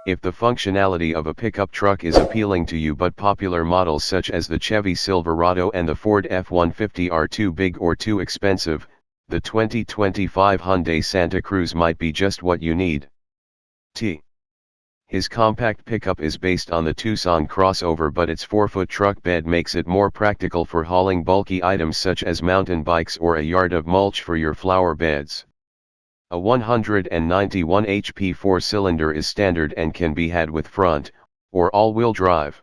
If the functionality of a pickup truck is appealing to you but popular models such as the Chevy Silverado and the Ford F-150 are too big or too expensive, the 2025 Hyundai Santa Cruz might be just what you need. His compact pickup is based on the Tucson crossover, but its 4-foot truck bed makes it more practical for hauling bulky items such as mountain bikes or a yard of mulch for your flower beds. A 191 HP 4-cylinder is standard and can be had with front, or all-wheel drive.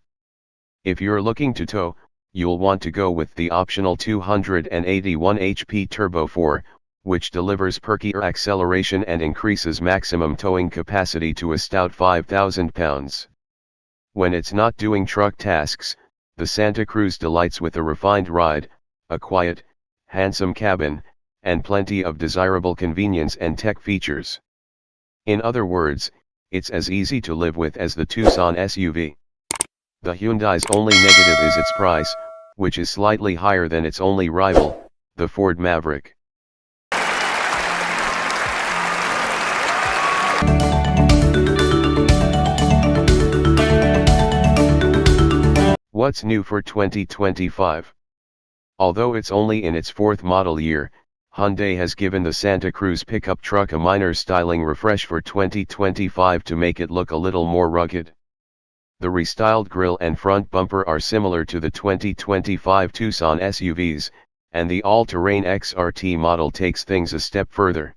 If you're looking to tow, you'll want to go with the optional 281 HP Turbo 4, which delivers perkier acceleration and increases maximum towing capacity to a stout 5,000 pounds. When it's not doing truck tasks, the Santa Cruz delights with a refined ride, a quiet, handsome cabin, and plenty of desirable convenience and tech features. In other words, it's as easy to live with as the Tucson SUV. The Hyundai's only negative is its price, which is slightly higher than its only rival, the Ford Maverick. What's new for 2025? Although it's only in its 4th model year, Hyundai has given the Santa Cruz pickup truck a minor styling refresh for 2025 to make it look a little more rugged. The restyled grille and front bumper are similar to the 2025 Tucson SUVs, and the all-terrain XRT model takes things a step further.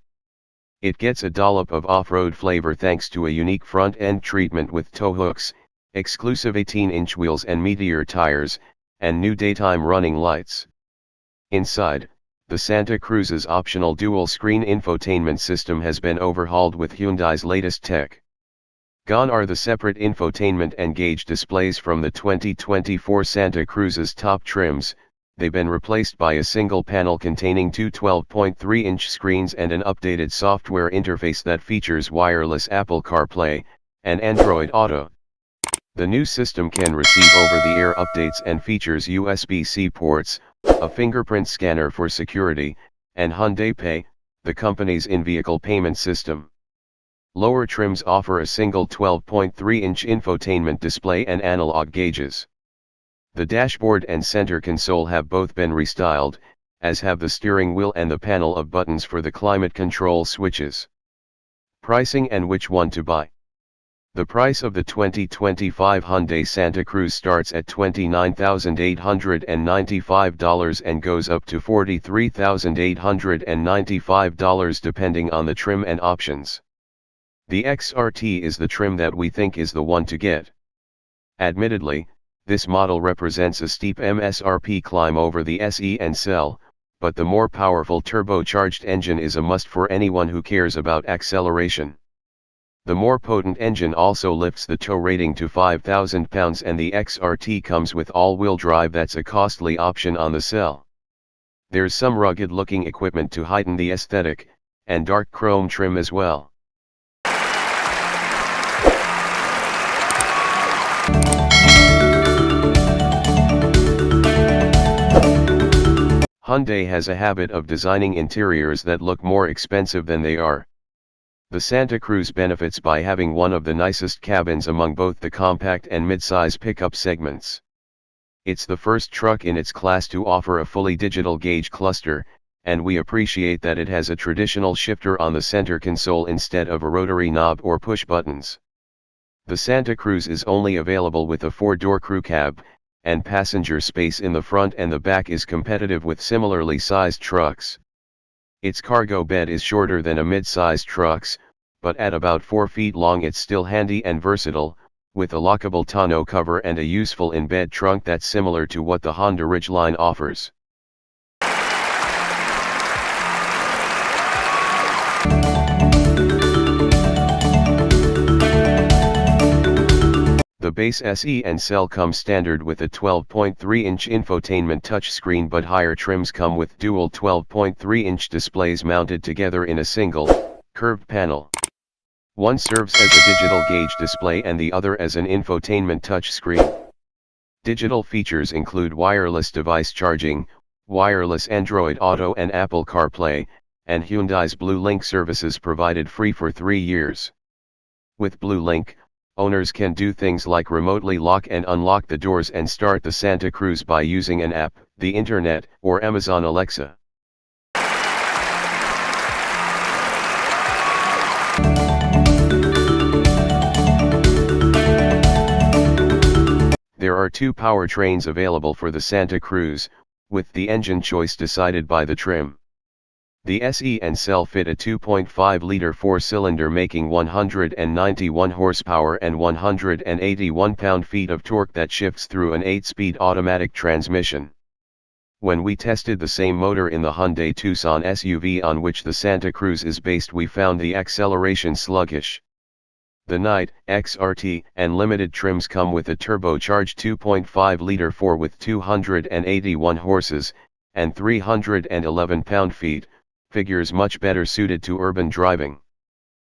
It gets a dollop of off-road flavor thanks to a unique front-end treatment with tow hooks, exclusive 18-inch wheels and Meteor tires, and new daytime running lights. Inside, the Santa Cruz's optional dual-screen infotainment system has been overhauled with Hyundai's latest tech. Gone are the separate infotainment and gauge displays from the 2024 Santa Cruz's top trims. They've been replaced by a single panel containing two 12.3-inch screens and an updated software interface that features wireless Apple CarPlay and Android Auto. The new system can receive over-the-air updates and features USB-C ports, a fingerprint scanner for security, and Hyundai Pay, the company's in-vehicle payment system. Lower trims offer a single 12.3-inch infotainment display and analog gauges. The dashboard and center console have both been restyled, as have the steering wheel and the panel of buttons for the climate control switches. Pricing and which one to buy. The price of the 2025 Hyundai Santa Cruz starts at $29,895 and goes up to $43,895 depending on the trim and options. The XRT is the trim that we think is the one to get. Admittedly, this model represents a steep MSRP climb over the SE and Cell, but the more powerful turbocharged engine is a must for anyone who cares about acceleration. The more potent engine also lifts the tow rating to 5,000 pounds, and the XRT comes with all-wheel drive. That's a costly option on the Cell. There's some rugged-looking equipment to heighten the aesthetic, and dark chrome trim as well. Hyundai has a habit of designing interiors that look more expensive than they are. The Santa Cruz benefits by having one of the nicest cabins among both the compact and mid-size pickup segments. It's the first truck in its class to offer a fully digital gauge cluster, and we appreciate that it has a traditional shifter on the center console instead of a rotary knob or push buttons. The Santa Cruz is only available with a 4-door crew cab, and passenger space in the front and the back is competitive with similarly sized trucks. Its cargo bed is shorter than a mid-sized truck's, but at about 4 feet long it's still handy and versatile, with a lockable tonneau cover and a useful in-bed trunk that's similar to what the Honda Ridgeline offers. The The base SE and Cell come standard with a 12.3-inch infotainment touchscreen, but higher trims come with dual 12.3-inch displays mounted together in a single, curved panel. One serves as a digital gauge display and the other as an infotainment touchscreen. Digital features include wireless device charging, wireless Android Auto and Apple CarPlay, and Hyundai's Blue Link services provided free for 3 years. With Blue Link, owners can do things like remotely lock and unlock the doors and start the Santa Cruz by using an app, the internet, or Amazon Alexa. There are 2 powertrains available for the Santa Cruz, with the engine choice decided by the trim. The SE and Cell fit a 2.5-liter 4-cylinder making 191 horsepower and 181 pound-feet of torque that shifts through an 8-speed automatic transmission. When we tested the same motor in the Hyundai Tucson SUV on which the Santa Cruz is based, we found the acceleration sluggish. The Night, XRT, and Limited trims come with a turbocharged 2.5-liter 4 with 281 horses, and 311 pound-feet, figures much better suited to urban driving.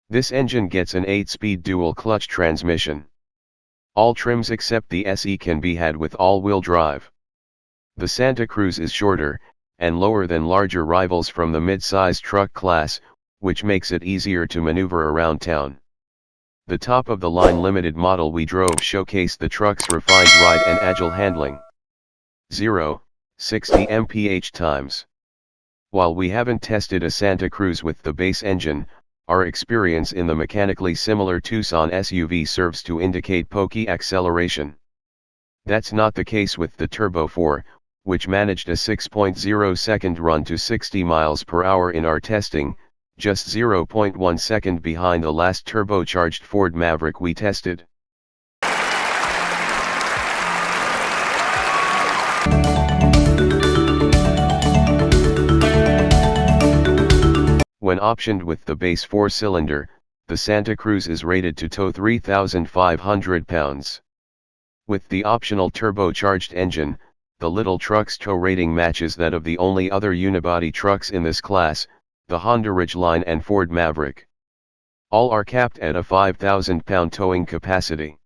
This engine gets an 8-speed dual-clutch transmission. All trims except the SE can be had with all-wheel drive. The Santa Cruz is shorter, and lower than larger rivals from the mid-size truck class, which makes it easier to maneuver around town. The top-of-the-line Limited model we drove showcased the truck's refined ride and agile handling. 0-60 mph times. While we haven't tested a Santa Cruz with the base engine, our experience in the mechanically similar Tucson SUV serves to indicate pokey acceleration. That's not the case with the Turbo 4, which managed a 6.0-second run to 60 miles per hour in our testing, just 0.1 second behind the last turbocharged Ford Maverick we tested. When optioned with the base 4-cylinder, the Santa Cruz is rated to tow 3,500 pounds. With the optional turbocharged engine, the little truck's tow rating matches that of the only other unibody trucks in this class, the Honda Ridgeline and Ford Maverick. All are capped at a 5,000-pound towing capacity.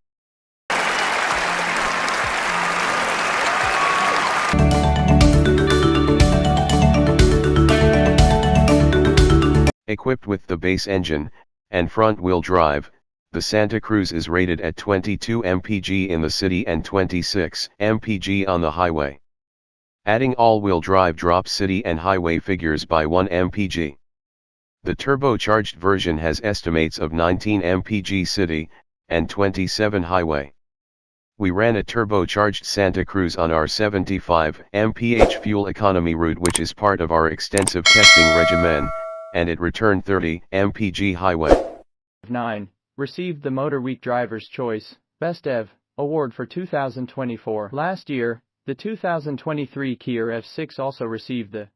Equipped with the base engine and front-wheel drive, the Santa Cruz is rated at 22 mpg in the city and 26 mpg on the highway. Adding all-wheel drive drops city and highway figures by 1 mpg. The turbocharged version has estimates of 19 mpg city and 27 highway. We ran a turbocharged Santa Cruz on our 75 mph fuel economy route, which is part of our extensive testing regimen, and it returned 30 mpg highway. 9. Received the Motor Week Driver's Choice Best EV Award for 2024. Last year, the 2023 Kia F6 also received the